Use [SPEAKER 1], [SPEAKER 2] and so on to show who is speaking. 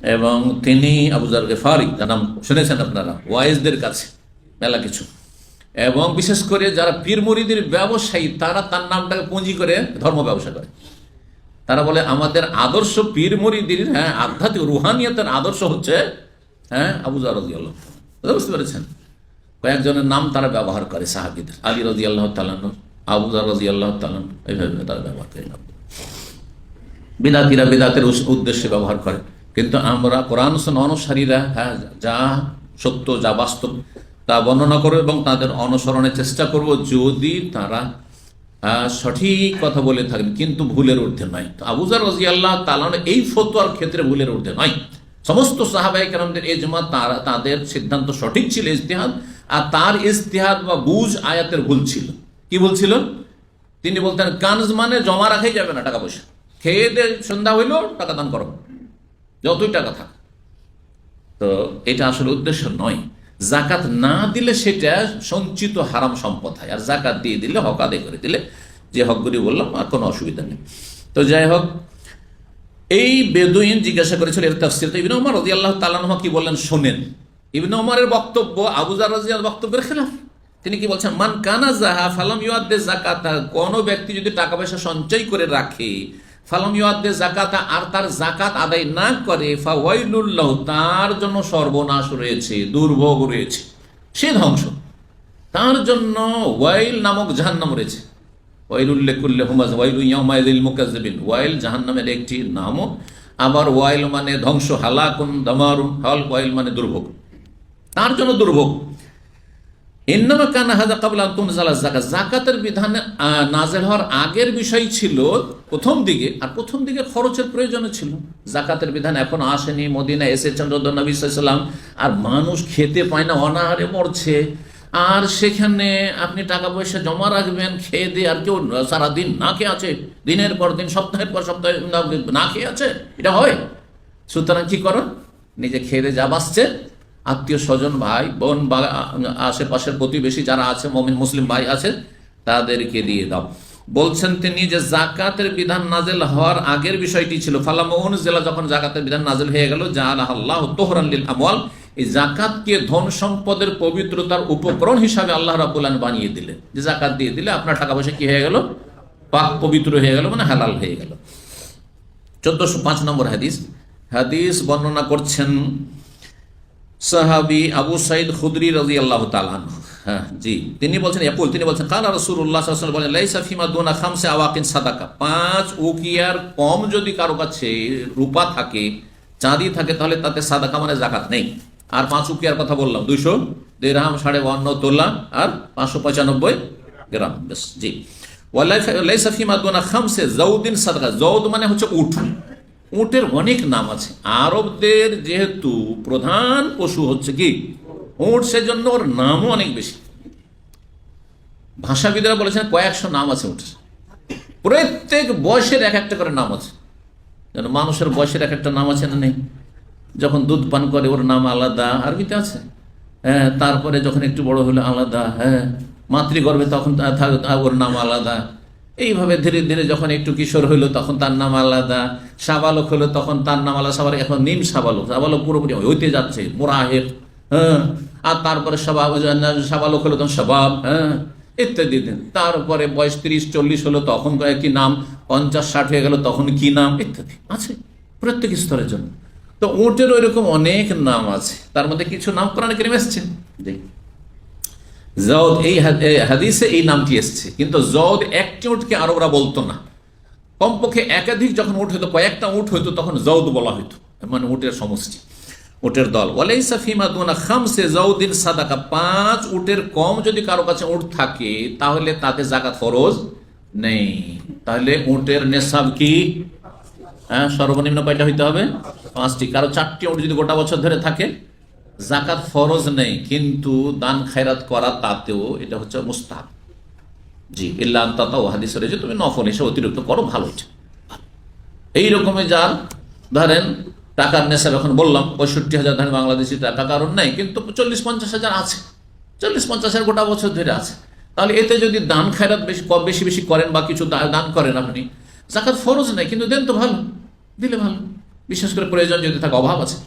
[SPEAKER 1] এবং তিনি আবু যার গিফারি, যার নাম শুনেছেন আপনারা, ওয়াইজদের কাছে মেলা কিছু, এবং বিশেষ করে যারা পীর মুরিদের ব্যবসায়ী তারা তার নামটাকে পুঁজি করে ধর্ম ব্যবসা করে। তারা বলে আমাদের আদর্শ পীর মুরিদের, আধ্যাত্মিক রুহানিয়তের আদর্শ হচ্ছে আবু যার রাদিয়াল্লাহু তাআলা। বুঝতে পেরেছেন? কয়েকজনের নাম তারা ব্যবহার করে সাহাবীদের, আলী রাদিয়াল্লাহু তাআলা, আবু যার রাদিয়াল্লাহু তাআলা, এইভাবে তারা ব্যবহার করে। বিদাতিরা বিদাতের উদ্দেশ্যে ব্যবহার করে, কিন্তু আমরা কোরআন সুন্নাহ অনুসারীরা যা সত্য, যা বাস্তব তা বর্ণনা করব এবং তাদের অনুসরণের চেষ্টা করব, যদি তারা সঠিক কথা বলে থাকেন কিন্তু ভুলের ঊর্ধ্বে নয়। তো আবু যার রাদিয়াল্লাহু তাআলা এই ফতোয়ার ক্ষেত্রে ভুলের ঊর্ধ্বে নয়। সমস্ত সাহাবায়ে কেরামদের ইজমা, তাদের সিদ্ধান্ত সঠিক ছিল, ইজতিহাদ, আর তার ইজতিহাদ বা বুঝ আয়াতের ভুল ছিল। কি ভুল ছিল? তিনি বলতেন কানজ মানে জমা রাখাই যাবে না, টাকা পয়সা খেয়ে দিয়ে সন্ধ্যা হইল টাকা দান করো, যতই টাকা থাক। তো এটা আসলে উদ্দেশ্য নয়। জাকাত না দিলে সেটা সঞ্চিত হারাম সম্পদ হয়, আর জাকাত দিয়ে দিলে, হক আদায় করে দিলে, যে হকগুলি বললাম, আর কোনো অসুবিধা নেই। তো যাই হোক, এই বেদুইন জিজ্ঞাসা করেছিল এর তাফসীর। তো ইবনে ওমর রাদিয়াল্লাহু তাআলা আনহু কি বললেন শোনেন। ইবনে ওমরের বক্তব্য আবু যার রাদিয়াল্লাহু বক্তব্যের খেলাফ। তিনি কি বলছেন? মান কানা যাহা ফালাম ইউআদ্দি যাকাতা, কোন ব্যক্তি যদি টাকা পয়সা সঞ্চয় করে রাখে, ফালাম ইউআদ্দি যাকাতা, আর তার জাকাত আদায় না করে, ফাওয়াইলুল লাহু, তার জন্য সর্বনাশ রয়েছে, দুর্ভোগ রয়েছে, সে ধ্বংস, তার জন্য ওয়াইল নামক জাহান্নাম রয়েছে। ওয়াইলুল লিকুল্লি হুমাযা ওয়াইলু ইয়াউমাইযিল মুকাজ্জিবিন, ওয়াইল জাহান্নামের একটি নামও। আবার ওয়াইল মানে ধ্বংস, হালাকুন দামারুন, ওয়াইল মানে দুর্ভোগ, তার জন্য দুর্ভোগ। ইন্নামা কানা হাযা ক্বাবলা আন তুনজালা যাকাত, যাকাতের বিধান নাযিল হওয়ার আগের বিষয় ছিল প্রথম দিকে, আর প্রথম দিকে খরচের প্রয়োজন ছিল। যাকাতের বিধান এখন আসেনি, মদিনা এসেছেন নবী সাল্লাল্লাহু আলাইহি ওয়াসাল্লাম, আর মানুষ খেতে পায় না, অনাহারে মরছে, আর সেখানে আপনি টাকা পয়সা জমা রাখবেন খেয়ে দিয়ে, আর কেউ সারাদিন না খেয়ে আছে, দিনের পর দিন, সপ্তাহের পর সপ্তাহ না খেয়ে আছে, এটা হয়? সুতরাং কি করো, নিজে খেয়ে দিয়ে যা বাঁচছে, আত্মীয় স্বজন, ভাই বোন বা আশেপাশের প্রতিবেশী যারা আছে, মুমিন মুসলিম ভাই আছে, তাদেরকে দিয়ে দাও। বলছেন তিনি যে জাকাতের বিধান নাজিল হওয়ার আগের বিষয়টি ছিল ফালামা উনজিলা, যখন জাকাতের বিধান নাজিল হয়ে গেল, জাআলাল্লাহু তুহরান লিল আমওয়াল, এই জাকাতকে ধন সম্পদের পবিত্রতার উপকরণ হিসাবে আল্লাহ রাব্বুল আলামিন বানিয়ে দিলেন, যে জাকাত দিয়ে দিলে আপনার টাকা পয়সা কি হয়ে গেল, পাক পবিত্র হয়ে গেল, মানে হালাল হয়ে গেল। 1405 নম্বর হাদিস বর্ণনা করছেন সাহাবী আবু সাঈদ খুদরি রাদিয়াল্লাহু তাআলা আনহু। জি, তিনি বলছেন কালা রাসূলুল্লাহ সাল্লাল্লাহু আলাইহি ওয়াসাল্লাম বলেন, লাইসা ফিমা দুনা খামসে আওয়াকিন সাদাকা, 5 উকিয়ার কম যদি কারো কাছে রূপা থাকে, চাঁদি থাকে, তাহলে তাতে সাদাকা মানে যাকাত নেই। আর 5 উকিয়ার কথা বললাম, 200 দিরহাম, 52.5 তোলা, আর 595 গ্রাম, বেশ। জি, লাইসা ফিমা দুনা খামসে যাউদিন সাদাকা, যাউদ মানে হচ্ছে উট। উটের অনেক নাম আছে। আরবদের যেহেতু প্রধান পশু হচ্ছে কি উট, সেজন্য ওর নামও অনেক বেশি। ভাষাবিদরা বলেছেন কয়েকশো নাম আছে উটের। প্রত্যেক বয়সের এক একটা করে নাম আছে। যেন মানুষের বয়সের এক একটা নাম আছে না নেই? যখন দুধ পান করে ওর নাম আলাদা, আরবিতে আছে। তারপরে যখন একটু বড় হলে আলাদা, মাতৃগর্ভে তখন ওর নাম আলাদা। এইভাবে ধীরে ধীরে যখন একটু কিশোর হইলো তখন তার নাম আলাদা, সাবালক হলো তখন তার নাম আলাদা। সাবালক এখন নিম সাবালক, সাবালক পুরোপুরি হইতে যাচ্ছে, মোরাহেব, আর তারপরে সাবালক হলো তখন সবাব, ইত্যাদি। তারপরে বয়স 30-40 হলো তখন কি নাম, 50-60 হয়ে গেল তখন কি নাম, ইত্যাদি আছে প্রত্যেক স্তরের জন্য। তো উটের ওইরকম অনেক নাম আছে, তার মধ্যে কিছু নাম কোরআনে কারিমে এসেছে। জওদ, এই হাদিসে এই নামটি এসছে, কিন্তু জওদ একটি উটকে আরবরা বলতো না। কমপক্ষে একাধিক যখন উট হইতো, কয়েকটা উট হইতো, তখন জওদ বলা হইতো, মানে উটের সমষ্টি, উটের দল। ওয়ালাইসা ফিমা দুনা খামসে যাউদিন সাদাকা, 5 উটের কম যদি কারো কাছে উট থাকে তাহলে তাতে যাকাত ফরজ নেই। তাহলে উটের নেশাব কি? সর্বনিম্ন কয়টা হইতে হবে? 5টি। কারো 4টি উট যদি গোটা বছর ধরে থাকে, যাকাত ফরজ নেই, কিন্তু দান খায়রাত করা তাতেও এটা হচ্ছে মুস্তাহাব। জি, ইল্লা আন তাতাও হাদিস রয়েছে, তুমি নফল হিসেবে অতিরিক্ত করো, ভালো হচ্ছে। এই রকমের যার ধরেন টাকার নেশাব, এখন বললাম 65,000 ধরেন বাংলাদেশি টাকা কারণ নেই, কিন্তু 40-50 হাজার আছে, 40-50 হাজার গোটা বছর ধরে আছে, তাহলে এতে যদি দান খায়রাত বেশি বেশি করেন বা কিছু দান করেন আপনি, যাকাত ফরজ নেই, কিন্তু দেন তো ভালো, দিলে ভালো। বিশেষ করে প্রয়োজন যদি থাকে, অভাব আছে।